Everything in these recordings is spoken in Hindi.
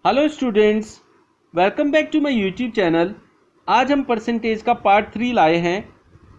Hello students, welcome back to my YouTube channel. आज हम परसेंटेज का पार्ट 3 लाए हैं।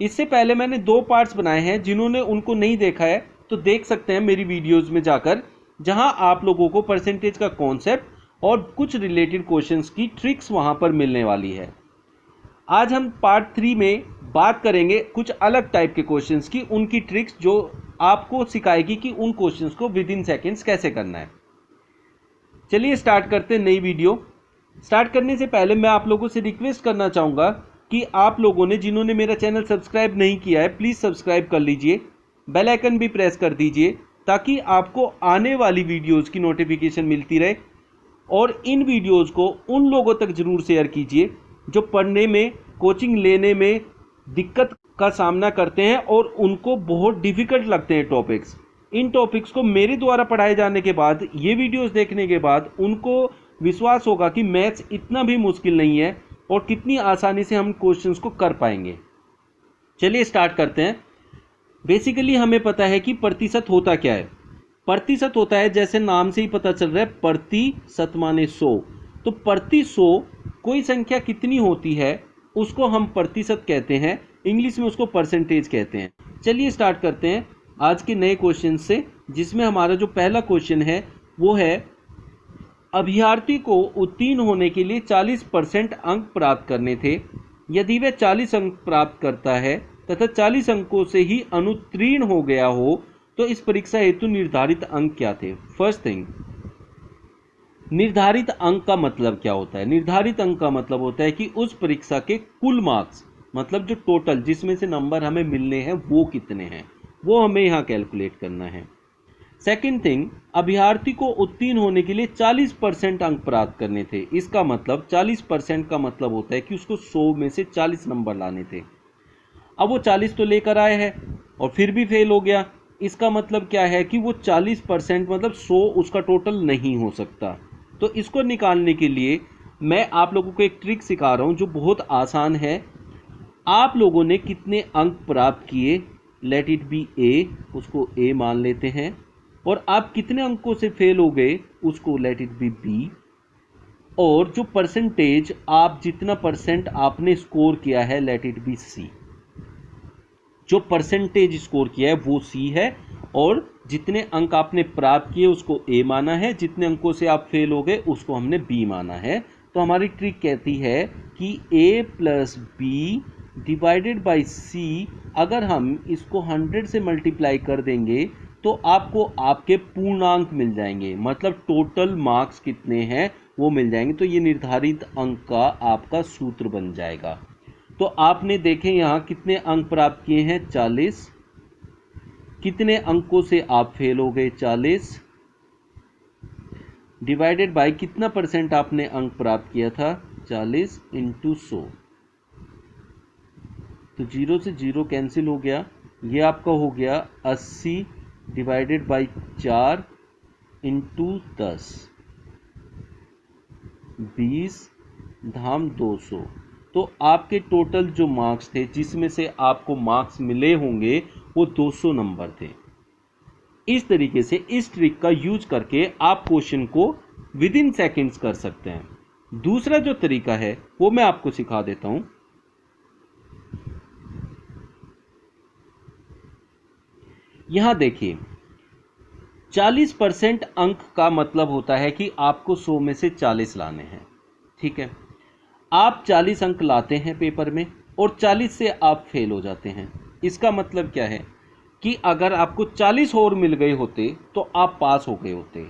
इससे पहले मैंने 2 पार्ट्स बनाए हैं। जिन्होंने उनको नहीं देखा है तो देख सकते हैं मेरी वीडियोस में जाकर, जहां आप लोगों को परसेंटेज का कॉन्सेप्ट और कुछ रिलेटेड क्वेश्चंस की ट्रिक्स वहां पर मिलने वाली है। आज हम पार्ट 3 में बात करेंगे कुछ अलग टाइप के क्वेश्चंस की, उनकी ट्रिक्स जो आपको सिखाएगी कि उन क्वेश्चंस को विद इन सेकेंड्स कैसे करना है। चलिए स्टार्ट करते हैं नई वीडियो। स्टार्ट करने से पहले मैं आप लोगों से रिक्वेस्ट करना चाहूँगा कि आप लोगों ने जिन्होंने मेरा चैनल सब्सक्राइब नहीं किया है प्लीज़ सब्सक्राइब कर लीजिए, बेल आइकन भी प्रेस कर दीजिए ताकि आपको आने वाली वीडियोज़ की नोटिफिकेशन मिलती रहे। और इन वीडियोज़ को उन लोगों तक ज़रूर शेयर कीजिए जो पढ़ने में, कोचिंग लेने में दिक्कत का सामना करते हैं और उनको बहुत डिफ़िकल्ट लगते हैं टॉपिक्स। इन टॉपिक्स को मेरे द्वारा पढ़ाए जाने के बाद, ये वीडियोस देखने के बाद उनको विश्वास होगा कि मैथ्स इतना भी मुश्किल नहीं है और कितनी आसानी से हम क्वेश्चंस को कर पाएंगे। चलिए स्टार्ट करते हैं। बेसिकली हमें पता है कि प्रतिशत होता क्या है। प्रतिशत होता है, जैसे नाम से ही पता चल रहा है, प्रतिशत माने 100। तो प्रति 100 कोई संख्या कितनी होती है उसको हम प्रतिशत कहते हैं, इंग्लिश में उसको परसेंटेज कहते हैं। चलिए स्टार्ट करते हैं आज के नए क्वेश्चन से, जिसमें हमारा जो पहला क्वेश्चन है वो है, अभ्यर्थी को उत्तीर्ण होने के लिए 40% अंक प्राप्त करने थे। यदि वह 40 अंक प्राप्त करता है तथा 40 अंकों से ही अनुत्तीर्ण हो गया हो तो इस परीक्षा हेतु निर्धारित अंक क्या थे। फर्स्ट थिंग, निर्धारित अंक का मतलब क्या होता है। निर्धारित अंक का मतलब होता है कि उस परीक्षा के कुल मार्क्स, मतलब जो टोटल जिसमें से नंबर हमें मिलने हैं वो कितने हैं, वो हमें यहाँ कैलकुलेट करना है। सेकंड थिंग, अभ्यर्थी को उत्तीर्ण होने के लिए 40% अंक प्राप्त करने थे। इसका मतलब 40% का मतलब होता है कि उसको 100 में से 40 नंबर लाने थे। अब वो 40 तो लेकर आए हैं और फिर भी फेल हो गया। इसका मतलब क्या है कि वो 40% मतलब 100 उसका टोटल नहीं हो सकता। तो इसको निकालने के लिए मैं आप लोगों को एक ट्रिक सिखा रहा हूँ जो बहुत आसान है। आप लोगों ने कितने अंक प्राप्त किए, लेट इट बी ए, उसको ए मान लेते हैं, और आप कितने अंकों से फेल हो गए उसको लेट इट बी बी, और जो परसेंटेज, आप जितना परसेंट आपने स्कोर किया है लेट इट बी सी। जो परसेंटेज स्कोर किया है वो सी है और जितने अंक आपने प्राप्त किए उसको ए माना है, जितने अंकों से आप फेल हो गए उसको हमने बी माना है। तो हमारी ट्रिक कहती है कि ए प्लस बी डिवाइडेड बाई सी, अगर हम इसको 100 से मल्टीप्लाई कर देंगे तो आपको आपके पूर्णांक मिल जाएंगे, मतलब टोटल मार्क्स कितने हैं वो मिल जाएंगे। तो ये निर्धारित अंक का आपका सूत्र बन जाएगा। तो आपने देखें यहाँ कितने अंक प्राप्त किए हैं, 40। कितने अंकों से आप फेल हो गए, 40, डिवाइडेड बाय कितना परसेंट आपने अंक प्राप्त किया था, 40 इंटू 100। तो 0 से 0 कैंसिल हो गया, ये आपका हो गया 80 डिवाइडेड बाई 4 इंटू 10, 20 धाम 200। तो आपके टोटल जो मार्क्स थे, जिसमें से आपको मार्क्स मिले होंगे वो 200 नंबर थे। इस तरीके से इस ट्रिक का यूज करके आप क्वेश्चन को विद इन सेकेंड्स कर सकते हैं। दूसरा जो तरीका है वो मैं आपको सिखा देता हूं। यहां देखिए, 40% अंक का मतलब होता है कि आपको 100 में से 40 लाने हैं। ठीक है, आप 40 अंक लाते हैं पेपर में और 40 से आप फेल हो जाते हैं। इसका मतलब क्या है कि अगर आपको 40 और मिल गए होते तो आप पास हो गए होते।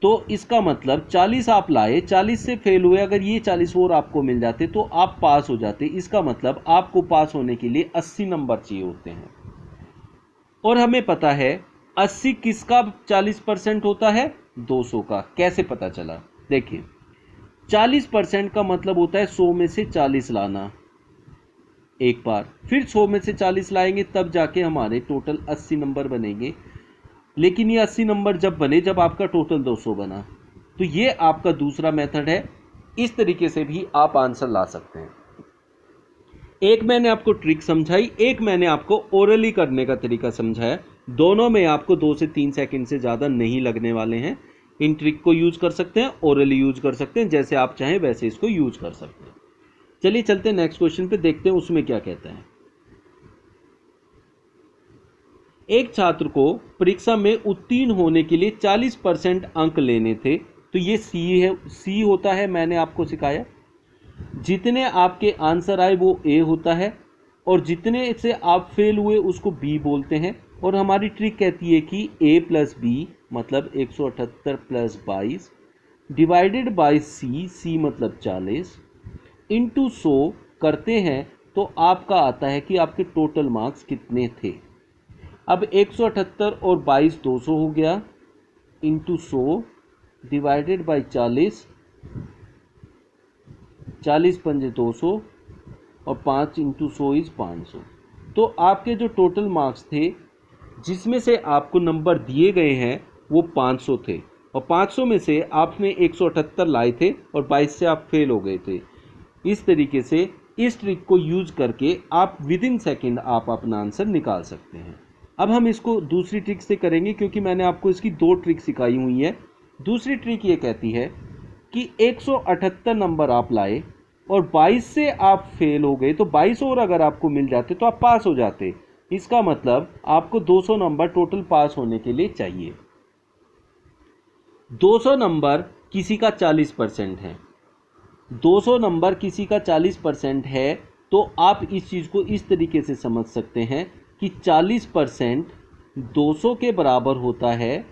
तो इसका मतलब 40 आप लाए, 40 से फेल हुए, अगर ये 40 और आपको मिल जाते तो आप पास हो जाते। इसका मतलब आपको पास होने के लिए 80 नंबर चाहिए होते हैं। और हमें पता है 80 किसका 40% होता है, 200 का। कैसे पता चला, देखिए 40% का मतलब होता है 100 में से 40 लाना एक बार, फिर 100 में से 40 लाएंगे तब जाके हमारे टोटल 80 नंबर बनेंगे। लेकिन ये 80 नंबर जब बने जब आपका टोटल 200 बना। तो ये आपका दूसरा मेथड है। इस तरीके से भी आप आंसर ला सकते हैं। एक मैंने आपको ट्रिक समझाई, एक मैंने आपको ओरली करने का तरीका समझाया। दोनों में आपको 2 से 3 सेकंड से ज़्यादा नहीं लगने वाले हैं। इन ट्रिक को यूज कर सकते हैं, ओरली यूज कर सकते हैं, जैसे आप चाहें वैसे इसको यूज कर सकते हैं। चलिए चलते हैं नेक्स्ट क्वेश्चन पे, देखते हैं उसमें क्या कहता है। एक छात्र को परीक्षा में उत्तीर्ण होने के लिए 40% अंक लेने थे, तो ये सी होता है, मैंने आपको सिखाया। जितने आपके आंसर आए वो ए होता है, और जितने से आप फेल हुए उसको बी बोलते हैं। और हमारी ट्रिक कहती है कि ए प्लस बी मतलब 178 प्लस 22 डिवाइडेड बाय सी मतलब 40 इंटू 100 करते हैं, तो आपका आता है कि आपके टोटल मार्क्स कितने थे। अब 178 और 22 200 हो गया, इंटू 100 डिवाइडेड बाई 40 पंजे 200 और 5 इंटू 100 इज 500। तो आपके जो टोटल मार्क्स थे जिसमें से आपको नंबर दिए गए हैं वो 500 थे, और 500 में से आपने 178 लाए थे और 22 से आप फेल हो गए थे। इस तरीके से इस ट्रिक को यूज करके आप विद इन सेकेंड आप अपना आंसर निकाल सकते हैं। अब हम इसको दूसरी ट्रिक से करेंगे, क्योंकि मैंने आपको इसकी 2 ट्रिक सिखाई हुई है। दूसरी ट्रिक ये कहती है कि 178 नंबर आप लाए और 22 से आप फेल हो गए, तो 22 और अगर आपको मिल जाते तो आप पास हो जाते। इसका मतलब आपको 200 नंबर टोटल पास होने के लिए चाहिए। 200 नंबर किसी का 40% है, 200 नंबर किसी का 40% है, तो आप इस चीज़ को इस तरीके से समझ सकते हैं कि 40% 200 के बराबर होता है,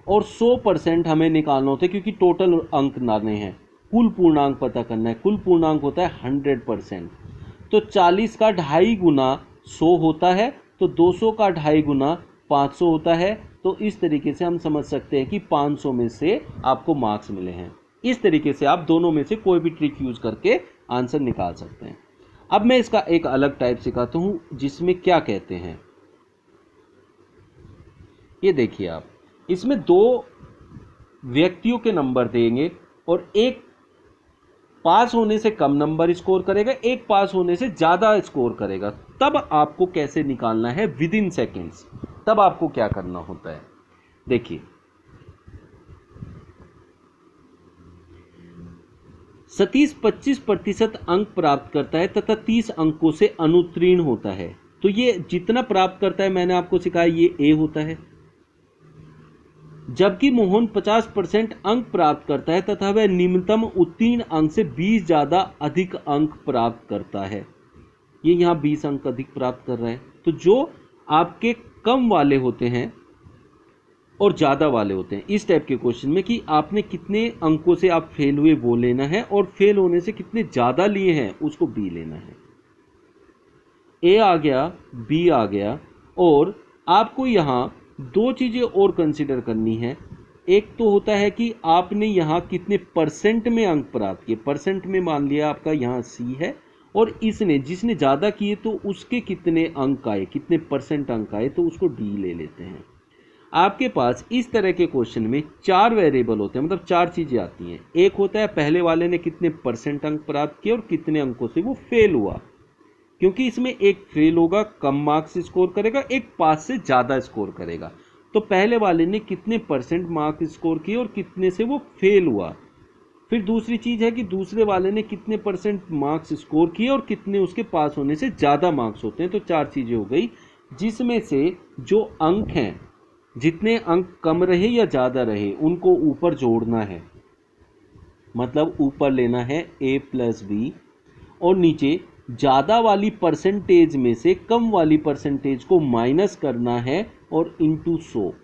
और 100% हमें निकालना होता है, क्योंकि टोटल अंक लाने हैं, कुल पूर्णांक पता करना है। कुल पूर्णांक होता है 100%, तो 40 का 2.5 गुना 100 होता है, तो 200 का 2.5 गुना 500 होता है। तो इस तरीके से हम समझ सकते हैं कि 500 में से आपको मार्क्स मिले हैं। इस तरीके से आप दोनों में से कोई भी ट्रिक यूज करके आंसर निकाल सकते हैं। अब मैं इसका एक अलग टाइप सिखाता हूं, जिसमें क्या कहते हैं, ये देखिए आप, इसमें 2 व्यक्तियों के नंबर देंगे और एक पास होने से कम नंबर स्कोर करेगा, एक पास होने से ज़्यादा स्कोर करेगा। तब आपको कैसे निकालना है विद इन सेकेंड्स, तब आपको क्या करना होता है, देखिए। सतीश 25% अंक प्राप्त करता है तथा 30 अंकों से अनुत्तीर्ण होता है, तो ये जितना प्राप्त करता है मैंने आपको सिखाया ये ए होता है। जबकि मोहन 50% अंक प्राप्त करता है तथा वह निम्नतम उत्तीर्ण अंक से 20 ज़्यादा अधिक अंक प्राप्त करता है, ये यहाँ 20 अंक अधिक प्राप्त कर रहा है। तो जो आपके कम वाले होते हैं और ज़्यादा वाले होते हैं इस टाइप के क्वेश्चन में, कि आपने कितने अंकों से आप फेल हुए वो लेना है, और फेल होने से कितने ज़्यादा लिए हैं उसको बी लेना है। ए आ गया, बी आ गया, और आपको यहाँ 2 चीज़ें और कंसिडर करनी है। एक तो होता है कि आपने यहाँ कितने परसेंट में अंक प्राप्त किए, परसेंट में मान लिया आपका यहाँ सी है, और इसने जिसने ज़्यादा किए तो उसके कितने अंक आए, कितने परसेंट अंक आए, तो उसको डी ले लेते हैं। आपके पास इस तरह के क्वेश्चन में 4 वेरिएबल होते हैं, मतलब 4 चीज़ें आती हैं। एक होता है पहले वाले ने कितने परसेंट अंक प्राप्त किए और कितने अंकों से वो फेल हुआ, क्योंकि इसमें एक फेल होगा कम मार्क्स स्कोर करेगा, एक पास से ज़्यादा स्कोर करेगा। तो पहले वाले ने कितने परसेंट मार्क्स स्कोर किए और कितने से वो फेल हुआ। फिर दूसरी चीज़ है कि दूसरे वाले ने कितने परसेंट मार्क्स स्कोर किए और कितने उसके पास होने से ज़्यादा मार्क्स होते हैं। तो 4 चीज़ें हो गई, जिसमें से जो अंक हैं, जितने अंक कम रहे या ज़्यादा रहे उनको ऊपर जोड़ना है, मतलब ऊपर लेना है ए प्लस बी, और नीचे ज़्यादा वाली परसेंटेज में से कम वाली परसेंटेज को माइनस करना है और इंटू 100।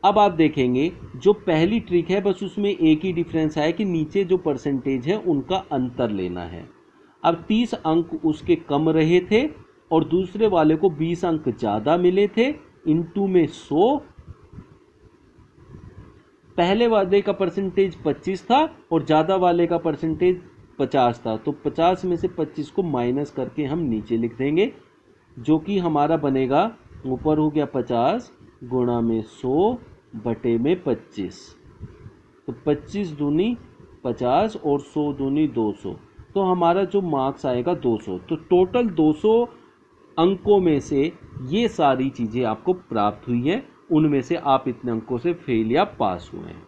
अब आप देखेंगे जो पहली ट्रिक है बस उसमें एक ही डिफरेंस है कि नीचे जो परसेंटेज है उनका अंतर लेना है। अब 30 अंक उसके कम रहे थे और दूसरे वाले को 20 अंक ज़्यादा मिले थे, इंटू में 100। पहले वाले का परसेंटेज 25 था और ज़्यादा वाले का परसेंटेज 50 था, तो 50 में से 25 को माइनस करके हम नीचे लिख देंगे, जो कि हमारा बनेगा, ऊपर हो गया 50 गुणा में 100 बटे में 25, तो 25 दूनी 50 और 100 दूनी 200, तो हमारा जो मार्क्स आएगा 200। तो टोटल 200 अंकों में से ये सारी चीज़ें आपको प्राप्त हुई है उनमें से आप इतने अंकों से फेल या पास हुए हैं।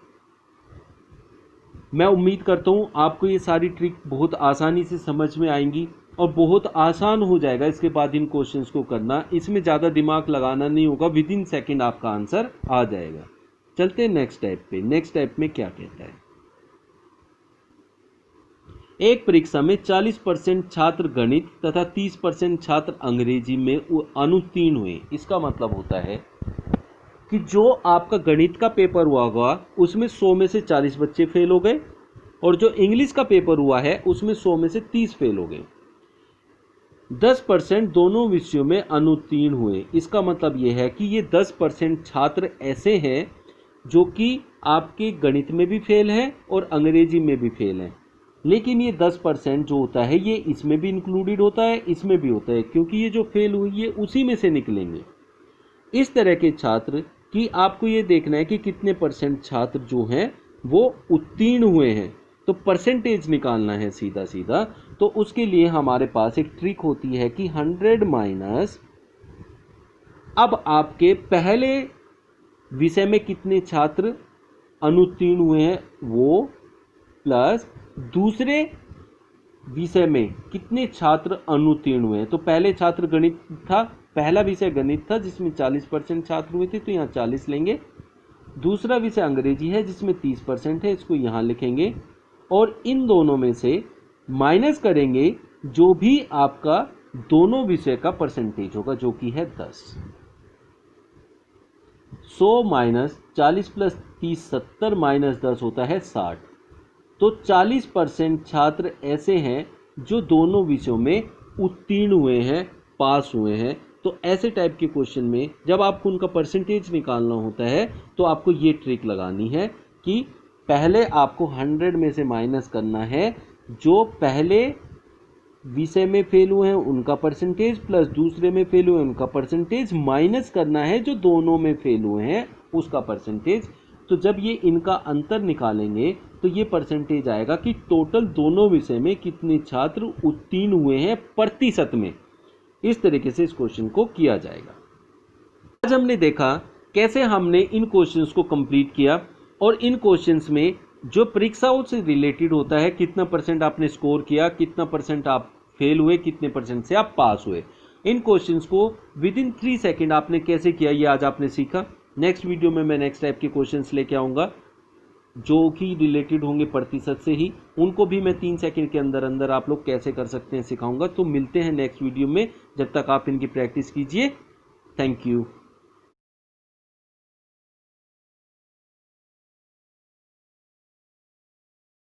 मैं उम्मीद करता हूँ आपको ये सारी ट्रिक बहुत आसानी से समझ में आएंगी और बहुत आसान हो जाएगा इसके बाद इन क्वेश्चंस को करना। इसमें ज़्यादा दिमाग लगाना नहीं होगा, विद इन सेकेंड आपका आंसर आ जाएगा। चलते हैं नेक्स्ट टाइप पे। नेक्स्ट टाइप में क्या कहता है, एक परीक्षा में 40% छात्र गणित तथा 30% छात्र अंग्रेजी में अनुत्तीर्ण हुए। इसका मतलब होता है कि जो आपका गणित का पेपर हुआ होगा उसमें 100 में से 40 बच्चे फेल हो गए और जो इंग्लिश का पेपर हुआ है उसमें 100 में से 30 फेल हो गए। 10% दोनों विषयों में अनुत्तीर्ण हुए। इसका मतलब यह है कि ये 10% छात्र ऐसे हैं जो कि आपके गणित में भी फेल हैं और अंग्रेजी में भी फेल हैं, लेकिन ये 10% जो होता है ये इसमें भी इंक्लूडेड होता है, इसमें भी होता है, क्योंकि ये जो फेल हुई है उसी में से निकलेंगे। इस तरह के छात्र कि आपको ये देखना है कि कितने % छात्र जो हैं वो उत्तीर्ण हुए हैं, तो परसेंटेज निकालना है सीधा सीधा। तो उसके लिए हमारे पास एक ट्रिक होती है कि 100 माइनस, अब आपके पहले विषय में कितने छात्र अनुत्तीर्ण हुए हैं वो, प्लस दूसरे विषय में कितने छात्र अनुत्तीर्ण हुए हैं। तो पहले छात्र गणित था, पहला विषय गणित था जिसमें 40% छात्र हुए थे, तो यहाँ 40 लेंगे। दूसरा विषय अंग्रेजी है जिसमें 30% है, इसको यहाँ लिखेंगे और इन दोनों में से माइनस करेंगे जो भी आपका दोनों विषय का परसेंटेज होगा, जो कि है 10। 100 माइनस 40 प्लस 30 70 माइनस 10 होता है 60। तो 40% छात्र ऐसे हैं जो दोनों विषयों में उत्तीर्ण हुए हैं, पास हुए हैं। तो ऐसे टाइप के क्वेश्चन में जब आपको उनका परसेंटेज निकालना होता है तो आपको ये ट्रिक लगानी है कि पहले आपको 100 में से माइनस करना है जो पहले विषय में फेल हुए हैं उनका परसेंटेज, प्लस दूसरे में फेल हुए हैं उनका परसेंटेज, माइनस करना है जो दोनों में फेल हुए हैं उसका परसेंटेज। तो जब ये इनका अंतर निकालेंगे तो ये परसेंटेज आएगा कि टोटल दोनों विषय में कितने छात्र उत्तीर्ण हुए हैं प्रतिशत में। इस तरीके से इस क्वेश्चन को किया जाएगा। आज हमने देखा कैसे हमने इन क्वेश्चंस को कंप्लीट किया और इन क्वेश्चंस में जो परीक्षाओं से रिलेटेड होता है, कितना % आपने स्कोर किया, कितना % आप फेल हुए, कितने % से आप पास हुए, इन क्वेश्चंस को विद इन 3 सेकेंड आपने कैसे किया ये आज आपने सीखा। नेक्स्ट वीडियो में मैं नेक्स्ट टाइप के क्वेश्चंस लेके आऊँगा जो कि रिलेटेड होंगे प्रतिशत से ही, उनको भी मैं 3 सेकंड के अंदर अंदर आप लोग कैसे कर सकते हैं सिखाऊंगा। तो मिलते हैं नेक्स्ट वीडियो में, जब तक आप इनकी प्रैक्टिस कीजिए। Thank you.